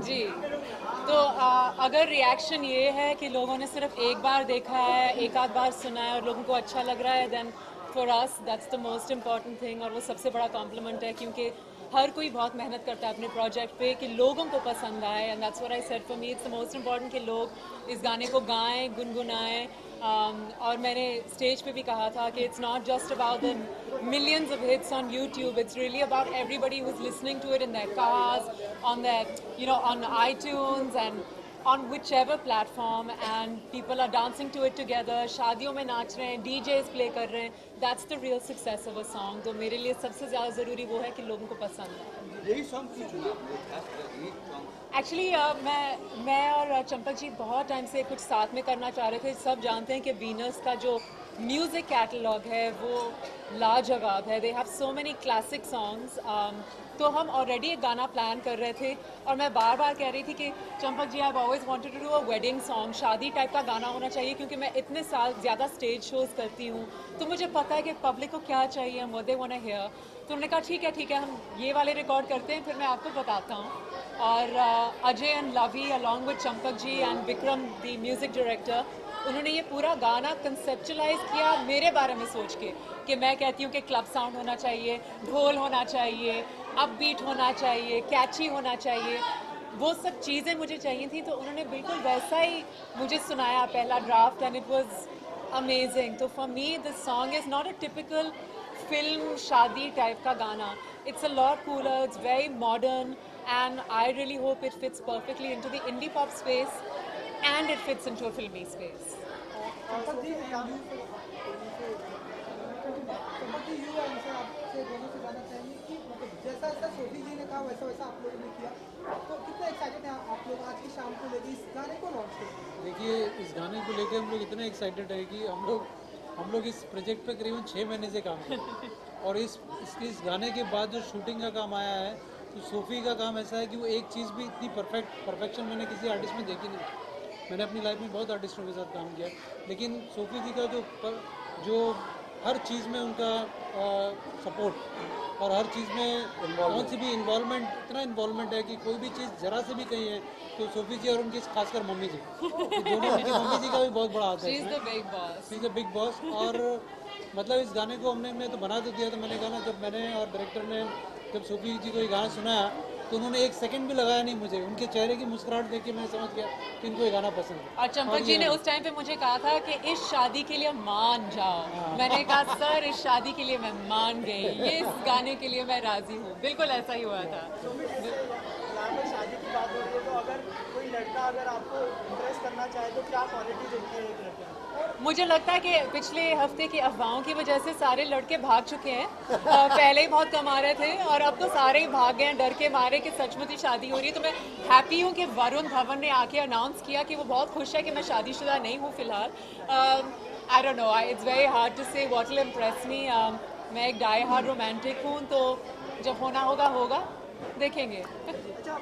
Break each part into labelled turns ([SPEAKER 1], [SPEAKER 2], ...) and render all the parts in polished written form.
[SPEAKER 1] जी। तो अगर रिएक्शन ये है कि लोगों ने सिर्फ एक बार देखा है, एक आध बार सुना है और लोगों को अच्छा लग रहा है, then for us that's the most important thing, और वो सबसे बड़ा कॉम्प्लीमेंट है, क्योंकि हर कोई बहुत मेहनत करता है अपने प्रोजेक्ट पे कि लोगों को पसंद आए, and that's what I said, for me it's the most important कि लोग इस गाने को गाएं, गुनगुनाएं। और मैंने स्टेज पे भी कहा था कि it's not just about the millions of hits on YouTube. It's really about everybody who's listening to it in their cars, on their, on iTunes and on whichever platform, and people are dancing to it together. शादियों में नाच रहे हैं, DJs play कर रहे हैं. That's the real success of a song. तो मेरे लिए सबसे ज़्यादा ज़रूरी वो है कि लोगों को पसंद है.
[SPEAKER 2] यही सॉन्ग क्यों चुना आपने, खासकर यही सॉन्ग?
[SPEAKER 1] एक्चुअली मैं और चंपक जी बहुत टाइम से कुछ साथ में करना चाह रहे थे. सब जानते हैं कि वीनस का जो म्यूज़िक कैटलॉग है वो लाजवाब है. They have so many classic songs. तो हम ऑलरेडी एक गाना प्लान कर रहे थे, और मैं बार बार कह रही थी कि Champak ji, I always wanted to do a wedding song. शादी टाइप का गाना होना चाहिए, क्योंकि मैं इतने साल ज़्यादा स्टेज शोज़ करती हूँ, तो मुझे पता है कि पब्लिक को क्या चाहिए, what they want to hear. तो उन्होंने कहा ठीक है, हम ये वाले रिकॉर्ड करते हैं, फिर मैं आपको बताता हूँ. और Ajay and Lavi along with Champak ji and Vikram the music director, उन्होंने ये पूरा गाना कंसेप्चुलाइज किया मेरे बारे में सोच के, कि मैं कहती हूँ कि क्लब साउंड होना चाहिए, ढोल होना चाहिए, अपबीट होना चाहिए, कैची होना चाहिए. वो सब चीज़ें मुझे चाहिए थी, तो उन्होंने बिल्कुल वैसा ही मुझे सुनाया पहला draft, and it was amazing. तो for me this song is not a typical film शादी टाइप का गाना. It's a lot cooler, it's very modern, and I really hope it fits perfectly into the indie pop space, and it fits into a filmy space.
[SPEAKER 3] Champak ji you answer आपसे दोनों से जानना चाहेंगे कि मतलब जैसा जैसा सोफी जी ने कहा वैसा वैसा आप लोगों ने किया, तो कितना एक्साइटेड हैं आप लोग आज की शाम को लेकर इस गाने को लॉन्च करें?
[SPEAKER 4] देखिए, इस गाने को लेकर हम लोग इतने एक्साइटेड है कि हम लोग इस प्रोजेक्ट पे करीबन 6 महीने से काम कर रहे हैं. और इस गाने के बाद जो शूटिंग का काम आया है, तो सोफ़ी का काम ऐसा है कि वो एक चीज़ भी इतनी परफेक्शन मैंने किसी आर्टिस्ट में देखी नहीं. मैंने अपनी लाइफ में बहुत आर्टिस्टों के साथ काम किया, लेकिन सोफ़ी जी का जो हर चीज़ में उनका सपोर्ट, और हर चीज़ में कौन सी भी इन्वॉल्वमेंट, इतना इन्वॉल्वमेंट है कि कोई भी चीज़ ज़रा से भी कहीं है तो सोफ़ी जी और उनकी खासकर मम्मी जी, दोनों, उनकी मम्मी जी का भी बहुत बड़ा हाथ है.
[SPEAKER 1] She's the big boss.
[SPEAKER 4] She is a big boss. और मतलब इस गाने को मैं तो बना तो दिया, तो मैंने कहा ना, जब मैंने और डायरेक्टर ने जब सोफ़ी जी को ये गाना सुनाया, तो उन्होंने एक सेकंड भी लगाया नहीं मुझे. उनके चेहरे की मुस्कुराहट देख के मैं समझ गया कि इनको ये गाना पसंद है.
[SPEAKER 1] और चंपक जी ने उस टाइम पे मुझे कहा था कि इस शादी के लिए मान जाओ. मैंने कहा सर, इस शादी के लिए मैं मान गई, ये इस गाने के लिए मैं राजी हूँ. बिल्कुल ऐसा ही हुआ था.
[SPEAKER 3] यहाँ पर शादी की बात हो रही है, तो अगर कोई लड़का अगर आपको इम्प्रेस करना चाहे तो क्या क्वालिटी देखती है एक लड़के में?
[SPEAKER 1] मुझे लगता है कि पिछले हफ्ते की अफवाहों की वजह से सारे लड़के भाग चुके हैं. पहले ही बहुत कम आ रहे थे, और अब तो सारे ही भाग गए हैं डर के मारे कि सचमुच ही शादी हो रही है. तो मैं हैप्पी हूँ कि वरुण धवन ने आके अनाउंस किया कि वो बहुत खुश है कि मैं शादीशुदा नहीं हूँ फिलहाल. I don't know, it's very hard to say what will impress me. मैं एक डाई हार्ड रोमांटिक हूँ, तो जब होना होगा होगा, देखेंगे.
[SPEAKER 3] अच्छा,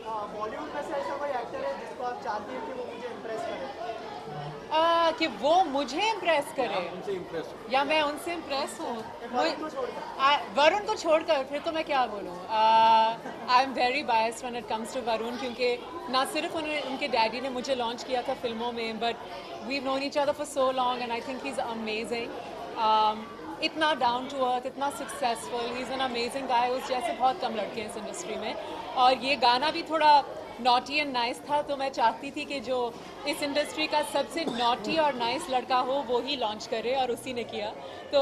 [SPEAKER 3] बॉलीवुड में से ऐसा कोई एक्टर है जिसको आप चाहती हैं कि वो मुझे इम्प्रेस करे?
[SPEAKER 1] कि वो मुझे इम्प्रेस करे
[SPEAKER 2] उनसे इम्प्रेस हो?
[SPEAKER 1] या मैं उनसे इम्प्रेस हूँ.
[SPEAKER 3] छोड़कर
[SPEAKER 1] वरुण को छोड़कर फिर तो मैं क्या बोलूँ. I am very biased when it comes to Varun, क्योंकि ना सिर्फ उनके डैडी ने मुझे लॉन्च किया था फिल्मों में, but we known each other for so long, and I think he is amazing. इतना डाउन टू अर्थ, इतना successful, he is an amazing guy. उस जैसे बहुत कम लड़के हैं इस इंडस्ट्री में. और ये गाना भी थोड़ा नॉटी एंड नाइस था, तो मैं चाहती थी कि जो इस इंडस्ट्री का सबसे नॉटी और नाइस लड़का हो वो ही लॉन्च करे, और उसी ने किया. तो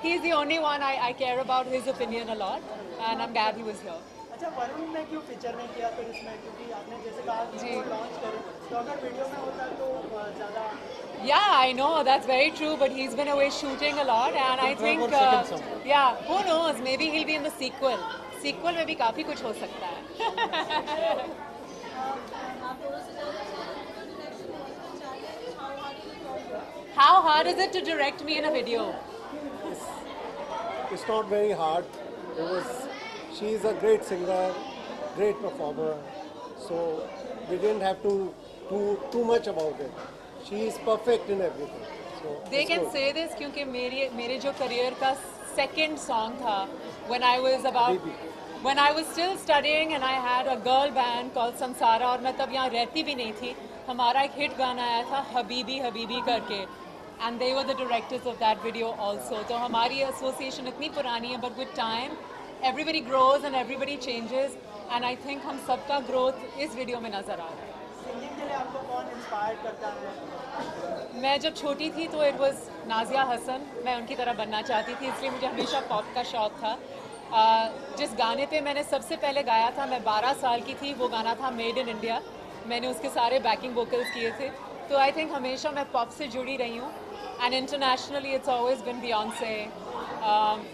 [SPEAKER 1] he is the only one I care about his opinion a lot, and I am glad he was here.
[SPEAKER 3] अच्छा, वरुण ने क्यों फीचर नहीं किया फिर इसमें? क्योंकि आपने जैसे कहा कि
[SPEAKER 1] जी.
[SPEAKER 3] वो लॉन्च करें, तो अगर वीडियो में होता तो ज़्यादा.
[SPEAKER 1] Yeah, I know, that's very true, but he's been away shooting a lot, and I think,
[SPEAKER 4] second song.
[SPEAKER 1] yeah, who knows, maybe he'll be in the sequel. Sequel में भी काफ़ी कुछ हो सकता है. How hard is it to direct me in a video?
[SPEAKER 5] It's not very hard. She is a great singer, great performer. So we didn't have to do too much about it. She is perfect in everything. So
[SPEAKER 1] They
[SPEAKER 5] it's
[SPEAKER 1] can
[SPEAKER 5] good.
[SPEAKER 1] say this क्योंकि मेरे जो career का second song था, when I was about
[SPEAKER 5] Baby.
[SPEAKER 1] When I was still studying and I had a girl band called Sansara और मैं तब यहाँ रहती भी नहीं थी, हमारा एक हिट गाना आया था हबीबी हबीबी करके, and they were the directors of that video also. तो हमारी association इतनी पुरानी है, but with time everybody grows and everybody changes, and I think हम सबका growth इस video में नज़र आ रहा है.
[SPEAKER 3] सिंगिंग के लिए आपको कौन इंस्पायर करता है?
[SPEAKER 1] मैं जब छोटी थी तो इट वाज नाजिया हसन, मैं उनकी तरह बनना चाहती थी, इसलिए मुझे हमेशा पॉप का शौक़ था. जिस गाने पे मैंने सबसे पहले गाया था, मैं 12 साल की थी, वो गाना था मेड इन इंडिया. मैंने उसके सारे बैकिंग वोकल्स किए थे. तो आई थिंक हमेशा मैं पॉप से जुड़ी रही हूँ. And internationally it's always been Beyonce,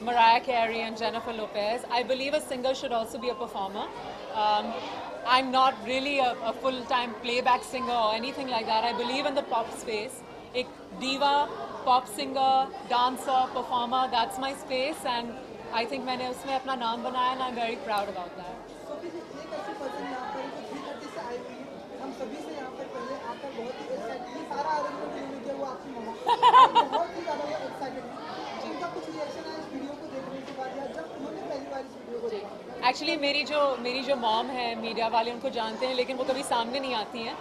[SPEAKER 1] Mariah Carey and Jennifer Lopez. I believe a singer should also be a performer. I'm not really a full-time playback singer or anything like that. I believe in the pop space. एक diva, pop singer, dancer, performer, that's my space, and I think मैंने उसमें अपना नाम बनाया, and I'm very proud about that.
[SPEAKER 3] Sophie ji, एक ऐसी person यहाँ पर जो 330 से आई हुई है, हम सभी से यहाँ पर पहले आकर बहुत ही एक्साइटेड, ये सारा अरेंजमेंट जो मुझे वो आपकी मम्मा बहुत ही ज़्यादा वो एक्साइटेड है. उनका कुछ रिएक्शन है इस वीडियो को देखने के बाद, या जब उन्होंने पहली बार इस वीडियो को देखा?
[SPEAKER 1] एक्चुअली मेरी जो मॉम है, मीडिया वाले उनको जानते हैं, लेकिन वो कभी सामने नहीं आती हैं.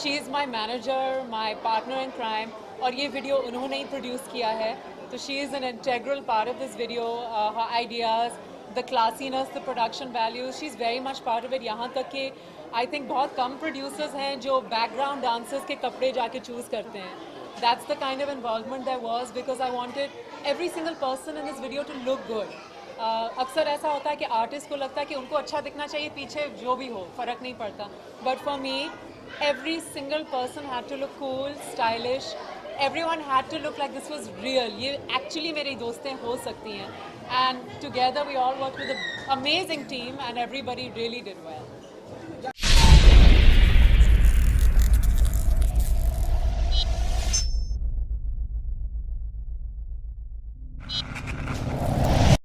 [SPEAKER 1] She is my manager, my partner in crime, और ये वीडियो उन्होंने ही प्रोड्यूस किया है. तो she is an integral part of this video. Her ideas, the classiness, the production values, she is very much part of it. यहाँ तक कि आई थिंक बहुत कम प्रोड्यूसर्स हैं जो बैकग्राउंड डांसर्स के कपड़े जाके चूज़ करते हैं. That's the kind of involvement there was, because I wanted every single person in this video to look good. अक्सर ऐसा होता है कि आर्टिस्ट को लगता है कि उनको अच्छा दिखना चाहिए, पीछे जो भी हो फ़र्क नहीं पड़ता. But for me, every single person had to look cool, stylish. Everyone had to look like this was real. ये actually मेरी दोस्तें हो सकती हैं. And together we all worked with an amazing team, and everybody really did well.